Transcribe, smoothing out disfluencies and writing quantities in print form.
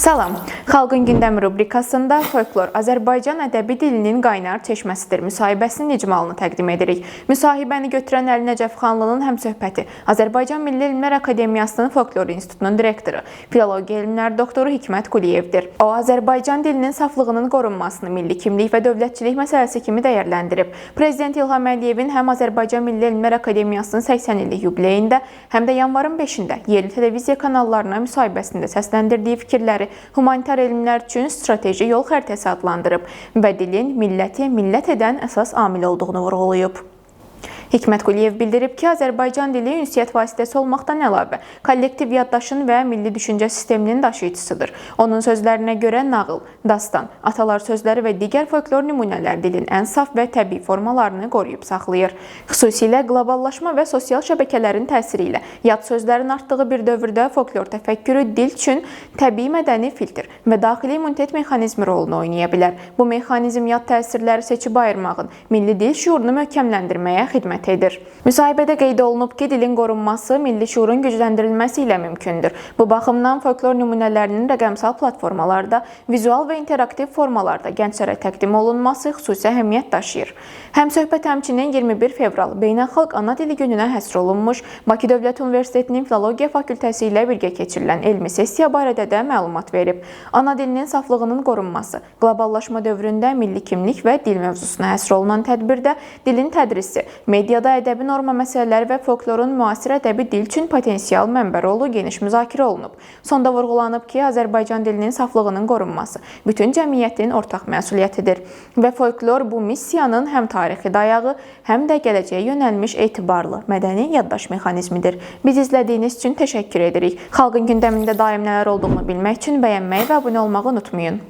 Salam, Xalqın gündəmi rubrikasında folklor Azərbaycan ədəbi dilinin qaynar çeşməsidir müsahibəsinin icmalını təqdim edirik. Müsahibəni götürən Əli Nəcəfxanlının həmsöhbəti, Azərbaycan Milli Elmlər Akademiyasının Folklor İnstitutunun direktoru, filologiya elmləri doktoru Hikmət Quliyevdir. O, Azərbaycan dilinin saflığının qorunmasını milli kimlik və dövlətçilik məsələsi kimi dəyərləndirib. Prezident İlham Əliyevin həm Azərbaycan Milli Elmlər Akademiyasının 80 illik yubileyində, həm də yanvarın 5-də yerli televiziya kanallarına müsahibəsində səsləndirdiyi fikirləri humanitar elmlər üçün strateji yol xəritəsi adlandırıb və dilin milləti millət edən əsas amil olduğunu vurğulayıb. Hikmət Quliyev bildirib ki, Azərbaycan dili ünsiyyət vasitəsi olmaqdan əlavə kollektiv yaddaşın və milli düşüncə sisteminin daşıyıcısıdır. Onun sözlərinə görə nağıl, dastan, atalar sözləri və digər folklor nümunələr dilin ən saf və təbii formalarını qoruyub saxlayır. Xüsusilə qloballaşma və sosial şəbəkələrin təsiri ilə yad sözlərin artdığı bir dövrdə folklor təfəkkürü dil üçün təbii mədəni filtr və daxili immunitet mexanizmi rolunu oynaya bilər. Bu mexanizm yad təsirləri seçib ayırmağın, milli dil şuurunu möhkəmləndirməyə xidmət edir. Müsahibədə qeyd olunub ki, dilin qorunması milli şuurun gücləndirilməsi ilə mümkündür. Bu baxımdan folklor nümunələrinin rəqəmsal platformalarda, vizual və interaktiv formalarda gənclərə təqdim olunması xüsusi əhəmiyyət daşıyır. Həmsöhbət həmçinin 21 fevral Beynəlxalq Ana Dili gününə həsr olunmuş Bakı Dövlət Universitetinin Filologiya Fakültəsi ilə birgə keçirilən elmi sessiya barədə də məlumat verib. Ana dilinin saflığının qorunması, qloballaşma dövründə milli kimlik və dil mövzusuna həsr olunan tədbirdə dilin tədrisi, mediada ədəbi norma məsələləri və folklorun müasir ədəbi dil üçün potensial mənbə rolu geniş müzakirə olunub. Sonda vurğulanıb ki, Azərbaycan dilinin saflığının qorunması bütün cəmiyyətin ortaq məsuliyyətidir və folklor bu missiyanın həm tarixi dayağı, həm də gələcəyə yönəlmiş etibarlı mədəni yaddaş mexanizmidir. Biz izlədiyiniz üçün təşəkkür edirik. Xalqın gündəmində daim nələr olduğunu bilmək üçün bəyənməyi və abunə olmağı unutmayın.